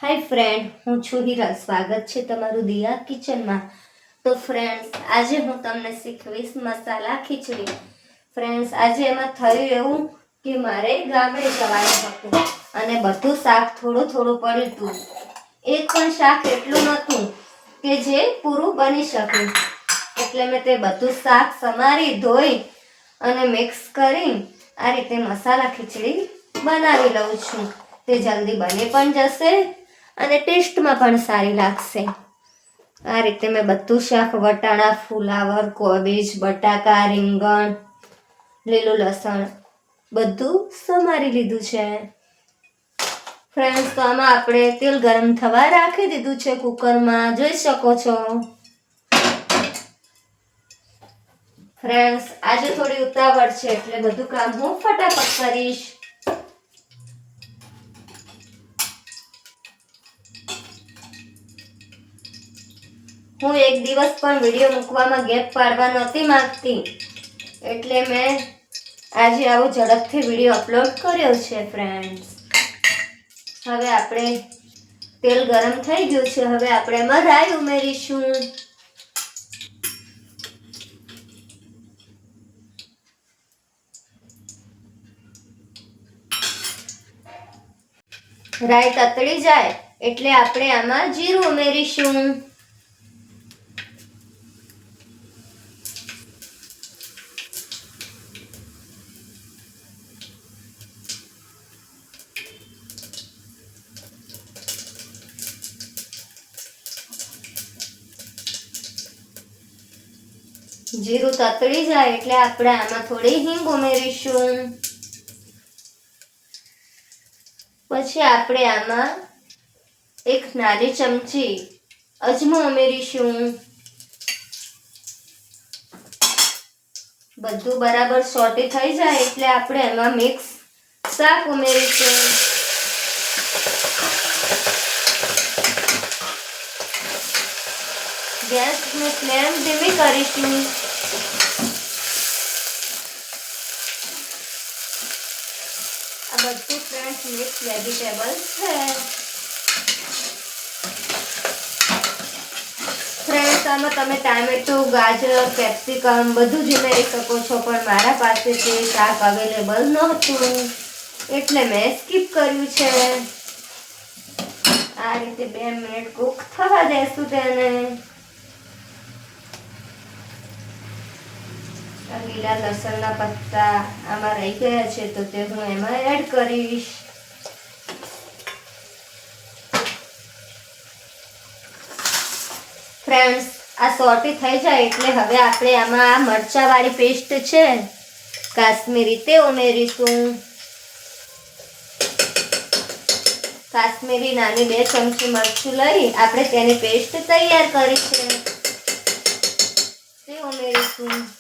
હાય friend, હું છું હિરલ. સ્વાગત છે તમારું દિયા કિચનમાં. તો ફ્રેન્ડ્સ, આજે હું તમને શીખવીશ મસાલા ખીચડી. ફ્રેન્ડ્સ, આજે એમાં થયું એવું કે મારે ગામડે જવાનું હતું અને બધું શાક થોડું થોડું પડ્યું હતું. એક પણ શાક એટલું નહોતું કે જે પૂરું બની શકે. એટલે મેં તે બધું શાક સમારી ધોઈ અને મિક્સ કરી આ રીતે મસાલા ખીચડી બનાવી લઉં છું. તે જલ્દી બની પણ જશે અને ટેસ્ટમાં પણ સારી લાગશે. આ રીતે મેં બધું શાક વટાણા, ફુલાવર, કોબીજ, બટાકા, રીંગણ, લીલું લસણ બધું સમારી લીધું છે. ફ્રેન્ડ્સ, તો આમાં આપણે તેલ ગરમ થવા રાખી દીધું છે કુકરમાં, જોઈ શકો છો. ફ્રેન્ડ્સ, આજે થોડી ઉતાવળ છે એટલે બધું કામ હું ફટાફટ કરીશ. હું એક દિવસ પણ વિડીયો મૂકવામાં ગેપ પાડવા નહોતી માંગતી, એટલે મેં આજે આવો ઝડપથી વિડીયો અપલોડ કર્યો છે. ફ્રેન્ડ્સ, હવે આપણે તેલ ગરમ થઈ ગયું છે. હવે આપણે એમાં રાઈ ઉમેરીશું. રાઈ તતડી જાય એટલે આપણે આમાં જીરું ઉમેરીશું. જીરું તતડી જાય એટલે આપણે આમાં થોડી હિંગ ઉમેરીશું. પછી આપણે આમાં એક નાની ચમચી અજમો ઉમેરીશું. બધું બરાબર સોટી થઈ જાય એટલે આપણે એમાં મિક્સ શાક ઉમેરીશું. ગેસની ફ્લેમ ધીમી કરીશું. આ બધું ફ્રેન્ડ્સ મિક્સ વેજીટેબલ છે. ફ્રેન્ડ્સ, આમાં તમે ટામેટું, ગાજર, કેપ્સિકમ બધું જ ઉમેરી શકો છો, પણ મારા પાસે તે શાક અવેલેબલ નહોતું એટલે મેં સ્કીપ કર્યું છે. આ રીતે 2 મિનિટ કૂક થવા દેશું તેને. લીલા લસણના પત્તા આમાં રહી ગયા છે તો તે હું એમાં એડ કરીશ. ફ્રેન્ડ્સ, આ સોટી થઈ જાય એટલે હવે આપણે આમાં આ મરચાવાળી પેસ્ટ છે કાશ્મીરી તે ઉમેરીશું. કાશ્મીરી નાની 2 ચમચી મરચું લઈ આપણે તેની પેસ્ટ તૈયાર કરી છે તે ઉમેરીશું.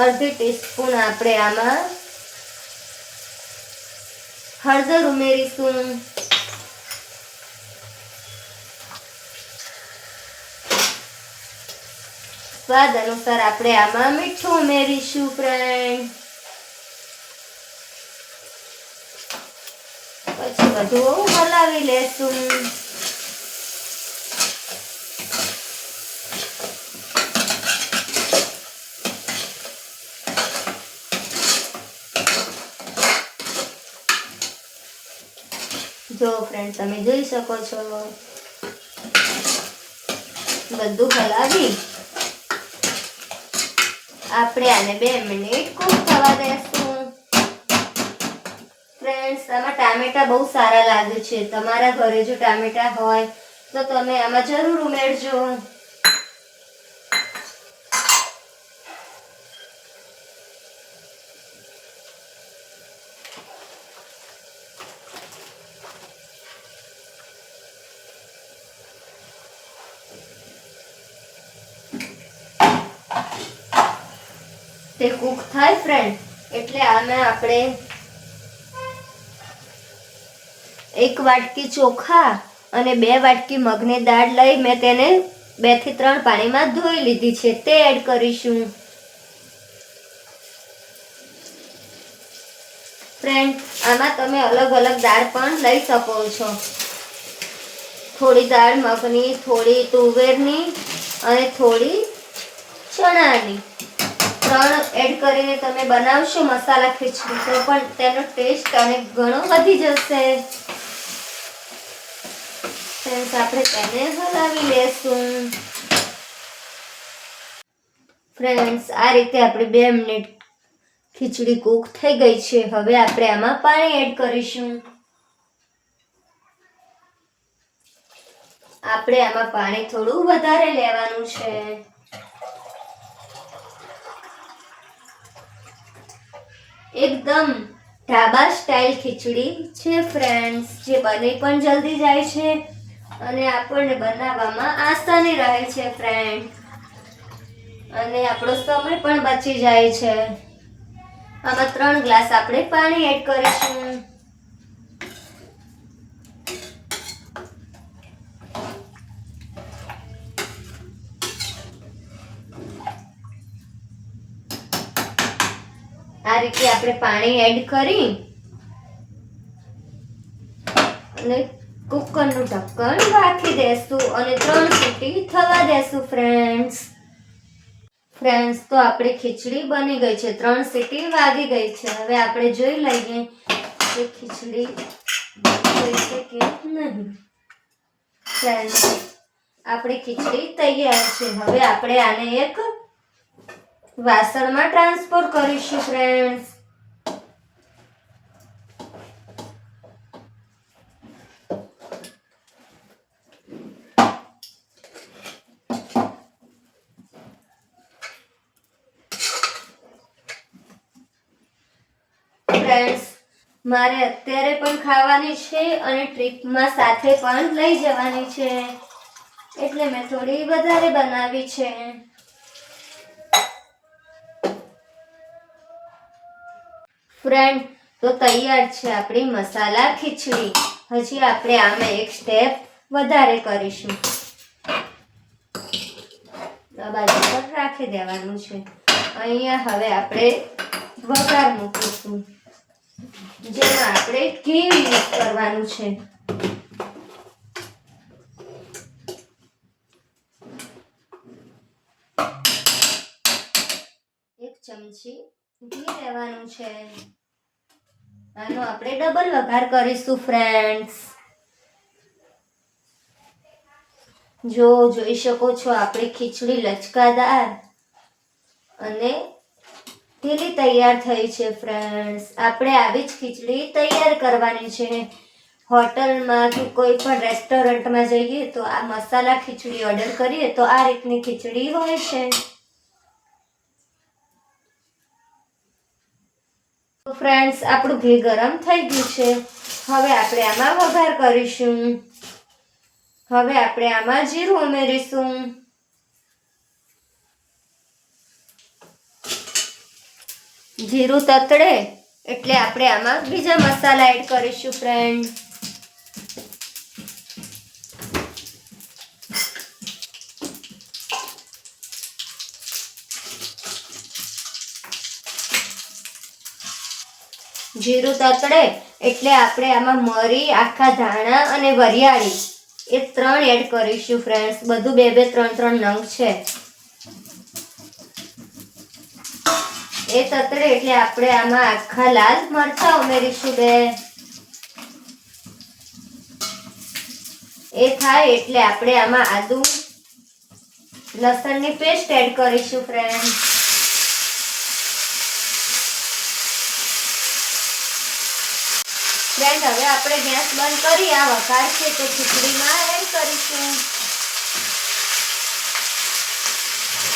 અડધી ટીસ્પૂન આપણે આમાં હળદર ઉમેરીશું. સ્વાદ અનુસાર આપણે આમાં મીઠું ઉમેરીશું. ફ્રેન્ડ, પછી બધું હલાવી લેશું. જો ફ્રેન્ડ, તમે જોઈ શકો છો બધું હલાવી આપણે આને 2 મિનિટ કૂક થવા દેશું. ફ્રેન્ડ્સ, આમાં ટામેટા બહુ સારા લાગે છે. તમારા ઘરે જો ટામેટા હોય તો તમે આમાં જરૂર ઉમેરજો. તે કૂક થાય ફ્રેન્ડ એટલે આમાં આપણે 1 વાટકી ચોખા અને 2 વાટકી મગની દાળ લઈ મેં તેને 2 થી 3 પાણીમાં ધોઈ લીધી છે તે એડ કરીશું. ફ્રેન્ડ, આમાં તમે અલગ અલગ દાળ પણ લઈ શકો છો. થોડી દાળ મગની, થોડી તુવેરની અને થોડી ચણાની 3 એડ કરીને તમે બનાવશો મસાલા ખીચડી તો પણ તેનો ટેસ્ટ અને ઘણો વધી જશે. ફ્રેન્ડ્સ, આપણે તેને હલાવી લેશું. ફ્રેન્ડ્સ, આ રીતે આપણે 2 મિનિટ ખીચડી કૂક થઈ ગઈ છે. હવે આપણે આમાં પાણી એડ કરીશું. આપણે આમાં પાણી થોડું વધારે લેવાનું છે. એકદમ ઢાબા સ્ટાઇલ ખીચડી છે ફ્રેન્ડ્સ, જે બની પણ જલ્દી જાય છે અને આપણને બનાવવામાં આસાની રહે છે ફ્રેન્ડ, અને આપણો સમય પણ બચી જાય છે. આમાં 3 ગ્લાસ આપણે પાણી એડ કરીશું. આ રીતે આપણે પાણી એડ કરી અને કુકરનું ઢક્કન રાખી દેશું અને 3 સીટી થવા દેશું ફ્રેન્ડ્સ. તો આપણી ખીચડી બની ગઈ છે. 3 સીટી વાગી ગઈ છે. હવે આપણે જોઈ લઈએ કે ખીચડી બની છે કે નહીં. ફ્રેન્ડ્સ, આપણી ખીચડી તૈયાર છે. હવે આપણે આને એક વાસણમાં ટ્રાન્સફર કરીશું ફ્રેન્ડ્સ. ફ્રેન્ડ્સ, મારે અત્યારે પણ ખાવાની છે અને ટ્રીપમાં સાથે પણ લઈ જવાની છે, એટલે મેં થોડી વધારે બનાવી છે. ફ્રેન્ડ, તો તૈયાર છે આપણી મસાલા ખીચડી. હજી આપણે આમાં એક સ્ટેપ વધારે કરીશું. આ બાજુ પર રાખી દેવાનું છે. અહીંયા હવે આપણે વઘાર મૂકીશું, જેમાં આપણે ઘી યુઝ કરવાનું છે. 1 ચમચી ઘી લેવાનું છે. આનો આપણે ડબલ વઘાર કરીશું ફ્રેન્ડ્સ. જોઈ શકો છો આપણી ખીચડી લચકાદાર અને ઢીલી તૈયાર થઈ છે ફ્રેન્ડ્સ. આપણે આવી જ ખીચડી તૈયાર કરવાની છે. હોટલમાં કે કોઈ પણ રેસ્ટોરન્ટમાં જઈએ તો આ મસાલા ખીચડી ઓર્ડર કરીએ તો આ રીતની ખીચડી હોય છે. ફ્રેન્ડ્સ, આપણું ઘી ગરમ થઈ ગયું છે. હવે આપણે આમાં વઘાર કરીશું. હવે આપણે આમાં જીરું ઉમેરીશું. જીરું તતડે એટલે આપણે આમાં બીજા મસાલા એડ કરીશું ફ્રેન્ડ. જીરું તતડે એટલે આપણે આમાં મરી, આખા ધાણા અને વરિયાળી એ 3 એડ કરીશું ફ્રેન્ડ્સ. બધું 2-2, 3-3 નંગ છે. એ તતડે એટલે આપણે આમાં આખા લાલ મરચાં ઉમેરીશું 2. એ થાય એટલે આપણે આમાં આદુ લસણની પેસ્ટ એડ કરીશું ફ્રેન્ડ. હવે આપણે ગેસ બંધ કરી આ વઘાર છે તે ખીચડીમાં એડ કરીશું.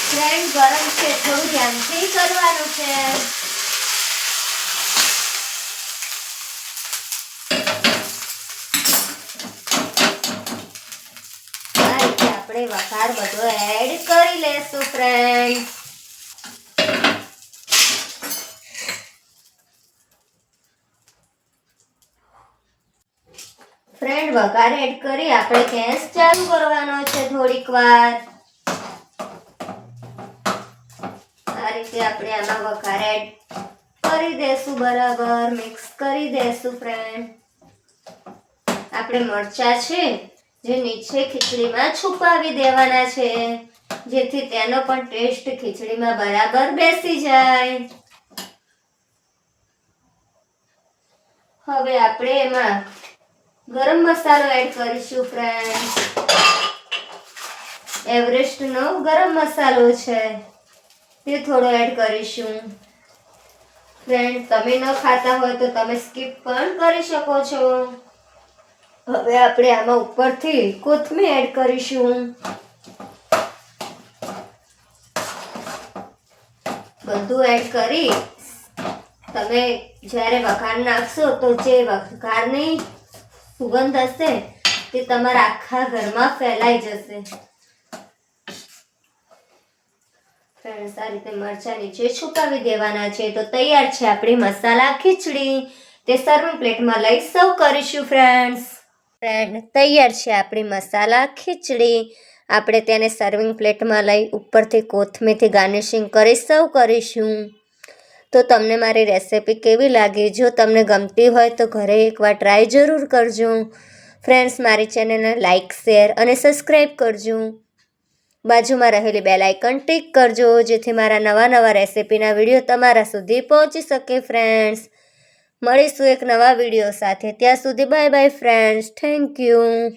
ફ્રેન્ડ, ગરમ છે, થોડું ધ્યાનથી કરવાનું છે. આ રીતે આપણે વઘાર બધો એડ કરી લેશું ફ્રેન્ડ. વઘાર એડ કરી આપણે ગેસ ચાલુ કરવાનો છે થોડીક વાર. આ રીતે આપણે આમાં વઘાર એડ કરી દેશું, બરાબર મિક્સ કરી દેશું ફ્રેન્ડ. આપણે મરચા છે જે નીચે ખીચડીમાં છુપાવી દેવાના છે, જેથી તેનો પણ ટેસ્ટ ખીચડીમાં બરાબર બેસી જાય. હવે આપણે એમાં ગરમ મસાલો એડ કરીશું ફ્રેન્ડ્સ. એવરેસ્ટનો ગરમ મસાલો છે તે થોડો એડ કરીશું. ફ્રેન્ડ, તમે ન ખાતા હોય તો તમે સ્કીપ પણ કરી શકો છો. હવે આપણે આમાં ઉપરથી કોથમીર એડ કરીશું. બધું એડ કરી તમે જ્યારે વઘાર નાખશો તો જે વઘારની સુગંધ હશે તે તમારા આખા ઘરમાં ફેલાઈ જશે. ફ્રેન્ડ્સ, આ રીતે મરચાં નીચે છુપાવી દેવાના છે. તો તૈયાર છે આપણી મસાલા ખીચડી. તે સર્વિંગ પ્લેટમાં લઈ સર્વ કરીશું ફ્રેન્ડ્સ. તૈયાર છે આપણી મસાલા ખીચડી. આપણે તેને સર્વિંગ પ્લેટમાં લઈ ઉપરથી કોથમીરથી ગાર્નિશિંગ કરી સર્વ કરીશું. તો તમને મારી રેસિપી કેવી લાગી? જો તમને ગમતી હોય તો ઘરે એકવાર ટ્રાય જરૂર કરજો. ફ્રેન્ડ્સ, મારી ચેનલને લાઇક, શેર અને સબસ્ક્રાઈબ કરજો. બાજુમાં રહેલી બેલ આઇકન ટિક કરજો, જેથી મારા નવા રેસિપીના વિડીયો તમારા સુધી પહોંચી શકે. ફ્રેન્ડ્સ, મળીશું એક નવા વિડીયો સાથે. ત્યાં સુધી bye bye friends. Thank you.